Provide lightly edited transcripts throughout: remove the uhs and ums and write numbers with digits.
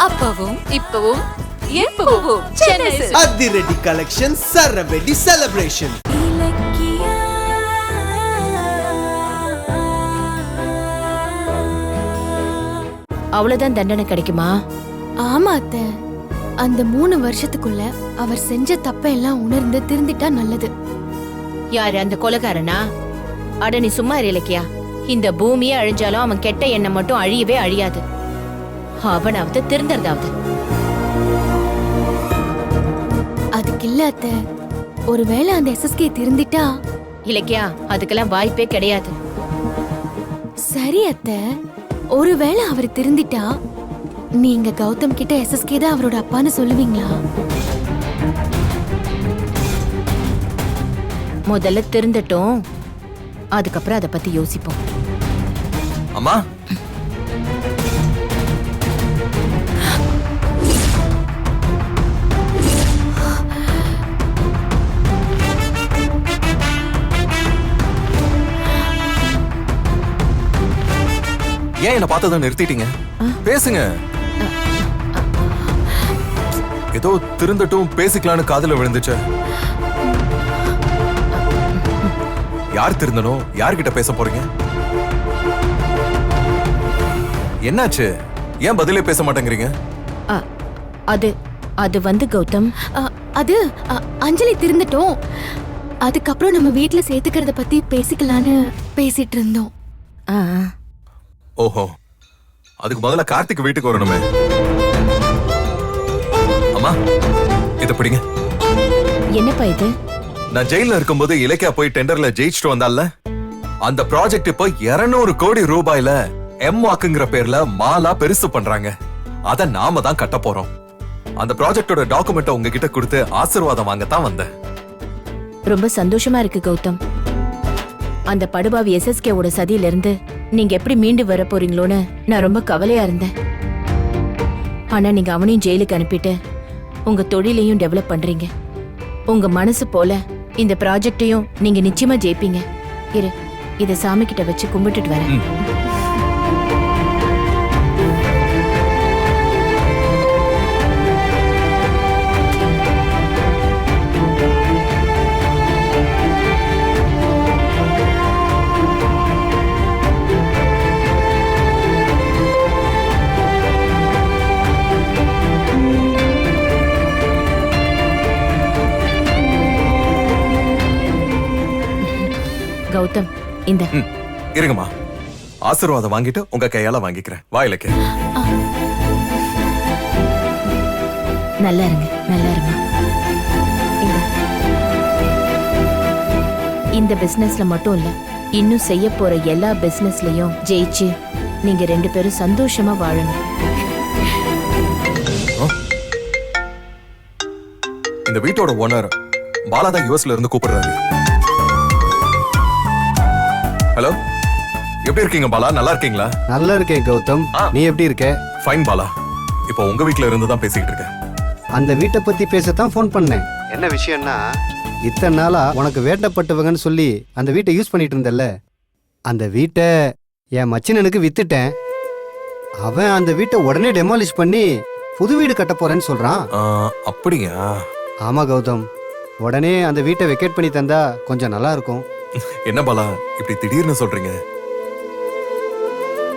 அப்பவும் இப்பவும் எப்பவும் சென்னை சில்க்ஸ். அதிரடி கலெக்ஷன், சரவெடி செலிப்ரேஷன். அவ்வளவுதான் தண்டனை கிடைக்குமா? ஆமா அத்தை, அந்த 3 வருஷத்துக்குள்ள அவர் செஞ்ச தப்ப எல்லாம் உணர்ந்து திருந்திட்டா நல்லது. யாரு அந்த கொலைகாரனா? அட நீ சும்மா இரு இலக்கியா. இந்த பூமியே அழிஞ்சாலும் அவன் கெட்ட எண்ணம் மட்டும் அழியவே அழியாது. அவனாவது திருந்தறதாவது. அதுக்கு இல்ல அத்தை, ஒருவேளை அந்த எஸ்எஸ்கே திருந்திட்டா. இலக்கியா, அதுக்கெல்லாம் வாய்ப்பே கிடையாது. சரி அத்தை, ஒருவேளை அவர் திருந்திட்டா நீங்க கௌதம் கிட்ட எஸ்எஸ்கே தான் அவரோட அப்பான்னு சொல்லுவீங்களா? முதல்ல திருந்தட்டும், அதுக்கப்புறம் அத பத்தி யோசிப்போம். அம்மா, ஏன் என்ன பார்த்ததும் நிறுத்திட்டீங்க? பேசுங்க. ஏதோ திருந்தட்டும் பேசிக்கலான்னு காதுல விழுந்துச்சு. யார் திருந்தணும்? யார்கிட்ட பேச போறீங்க? என்னாச்சு? ஏன் பதிலே பேச மாட்டேங்கிறீங்க? அது அது வந்து கௌதம், அது அஞ்சலி திருந்தட்டும், அதுக்கப்புறம் நம்ம வீட்ல சேர்த்துக்கிறத பத்தி பேசிக்கலான்னு பேசிட்டு இருந்தோம். ஓஹோ, அதுக்கு முதல்ல கார்த்திக் வீட்டுக்கு வரணுமே. அம்மா, இத பிடிங்க. என்னப்பா இது? நான் ஜெயில இருக்கும்போது இலக்கியா போய் டெண்டர்ல ஜெயிச்சுட்டு வந்தால, அந்த ப்ராஜெக்ட் இப்போ 200 கோடி ரூபாயில எம்வாக்குங்கிற பேர்ல மாலா பெருசு பண்றாங்க. அத நாம தான் கட்ட போறோம். அந்த ப்ராஜெக்டோட டாக்குமெண்ட்டை உங்ககிட்ட கொடுத்து ஆசீர்வாதம் வாங்கத்தான் வந்தேன். ரொம்ப சந்தோஷமா இருக்கு கௌதம். அந்த படுபாவி எஸ்எஸ்கேவோட சதியில இருந்து நீங்க எப்படி மீண்டு வர போறீங்களோன்னு நான் ரொம்ப கவலையா இருந்தேன். ஆனா நீங்க அவனையும் ஜெயிலுக்கு அனுப்பிட்டு உங்க தொழிலையும் டெவலப் பண்றீங்க. உங்க மனசு போல இந்த ப்ராஜெக்டையும் நீங்க நிச்சயமா ஜெயிப்பீங்க. இரு, இத சாமி கிட்ட வச்சு கும்பிட்டுட்டு வரேன். கௌதம், இந்த இருங்கம்மா, ஆசீர்வாதம் வாங்கிட்டு உங்க கையால வாங்கிக்கிறேன். வா இலக்கியா. நல்லா இருங்க, நல்லா இருங்க. இந்த பிசினஸ்ல மட்டும் இல்ல, இன்னும் செய்ய போற எல்லா பிசினஸ்லயும் ஜெயிச்சு நீங்க 2 பேரும் சந்தோஷமா வாழணும். இந்த வீட்டோட ஓனர் பாலாதான் யுஎஸ்ல இருந்து கூப்பிடுறாரு. ஹலோ, எப்படி இருக்கீங்க பாலா? நல்லா இருக்கீங்களா? நல்லா இருக்கேன் கௌதம், நீ எப்படி இருக்க? ஃபைன் பாலா. இப்போ உங்க வீட்ல இருந்து தான் பேசிக்கிட்டு இருக்கேன். அந்த வீட்டை பத்தி பேசத்தான் ஃபோன் பண்ணேன். என்ன விஷயம்னா, இத்தனை நாளா உனக்கு வேண்டப்பட்டவங்கன்னு சொல்லி அந்த வீட்டை யூஸ் பண்ணிட்டு இருந்தல்ல, அந்த வீட்டை என் மச்சினனுக்கு வித்துட்டேன். அவன் அந்த வீட்டை உடனே டெமாலிஷ் பண்ணி புது வீடு கட்ட போறேன்னு சொல்றான். அப்படியா? ஆமா கௌதம், உடனே அந்த வீட்டை வெக்கேட் பண்ணி தந்தா கொஞ்சம் நல்லா இருக்கும். என்ன பாலா இப்படி திடீர்னு சொல்றீங்க?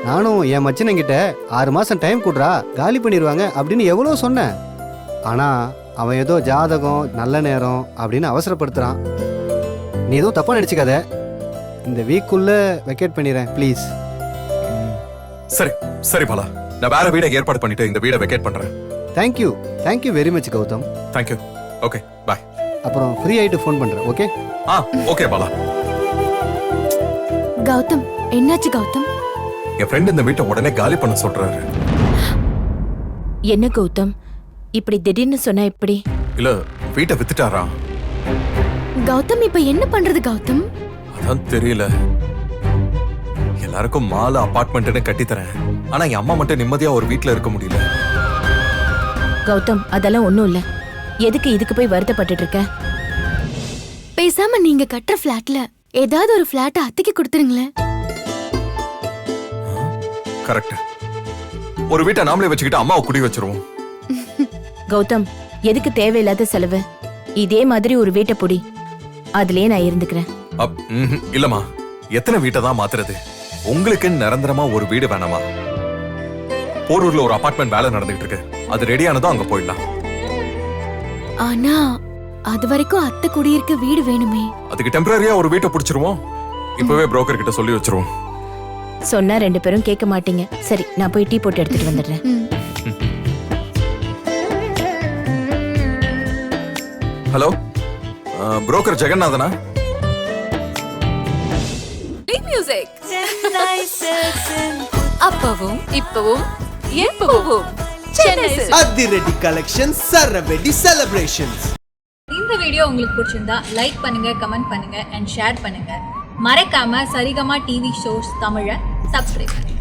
நானும் என் மச்சினங்கிட்ட 6 மாசம் டைம் கொடுறா, காலி பண்ணிடுவாங்க அப்படின்னு எவ்வளோ சொன்னேன். ஆனா அவன் ஏதோ ஜாதகம் நல்ல நேரம் அப்படின்னு அவசரப்படுத்துறான். நீ எதுவும் தப்பா நினைச்சுக்காத, இந்த வீக்குள்ள வெக்கேட் பண்ணிடுறேன் ப்ளீஸ். சரி சரி பாலா, நான் வேற வீடை ஏற்பாடு பண்ணிட்டு இந்த வீடை வெக்கேட் பண்றேன். Thank you, thank you very much Gautham. Thank you. Okay, bye. அப்புறம் ஃப்ரீ ஆயிட்டு ஃபோன் பண்றேன். ஓகே? ஓகே பாலா. கௌதம், என்னாச்சு கௌதம்? என் ஃப்ரெண்ட் இந்த வீட்டை உடனே காலி பண்ண சொல்றாரு. என்ன கௌதம், இப்படி திடீர்னு சொன்னா எப்படி? இல்ல, வீட்டை வித்துட்டாரா? கௌதம், இப்ப என்ன பண்றது கௌதம்? அதான் தெரியல. எல்லாருக்கும் மாலை அபார்ட்மெண்ட்னு கட்டித்தரேன், ஆனா என் அம்மா மட்டும் நிம்மதியா ஒரு வீட்ல இருக்க முடியல. கௌதம், அதெல்லாம் ஒண்ணும் இல்ல. எதுக்கு இதுக்கு போய் வருத்தப்பட்டு இருக்க? பேசாம நீங்க கட்டுற பிளாட்ல ஏதாவது ஒரு பிளாட்டை அத்தைக்கு கொடுத்துருங்களேன். கரெக்ட். ஒரு வீட்டை நாமளே வச்சுக்கிட்டு அம்மாவை குடி வச்சிருவோம். கௌதம், எதுக்கு தேவையில்லாத செலவு? இதே மாதிரி ஒரு வீட்டை பொடி, அதுலயே நான் இருந்துக்கிறேன். இல்லம்மா, எத்தனை வீட்டை தான் மாத்துறது? உங்களுக்கு நிரந்தரமா ஒரு வீடு வேணாமா? போரூர்ல ஒரு அபார்ட்மெண்ட் வேலை நடந்துகிட்டு இருக்கு, அது ரெடியானதும் அங்க போயிடலாம். ஆனா அது வரைக்கும் அத்தை குடியிருக்க வீடு வேணுமே. அதுக்கு டெம்பரரியா ஒரு வீட்டை பிடிச்சிருவோம். இப்பவே புரோக்கர் கிட்ட சொல்லி வச்சிருவோம். சொன்னா 2 பேரும் கேட்க மாட்டீங்க. சரி, நான் போய் டீ போட்டு எடுத்துட்டு வந்துடுறேன். Hello, broker ஜெகநாதனா? மியூசிக் அப்பவும் இப்பவும் எப்பவும் சென்னை சில்க்ஸ். அதிரடி கலெக்ஷன், சரவெடி செலிப்ரேஷன்ஸ். இந்த வீடியோ உங்களுக்கு பிடிச்சிருந்தா லைக் பண்ணுங்க, கமெண்ட் பண்ணுங்க அண்ட் ஷேர் பண்ணுங்க. மறக்காம சரிகமா டிவி ஷோஸ் தமிழை சப்ஸ்கிரைப் பண்ணுங்க.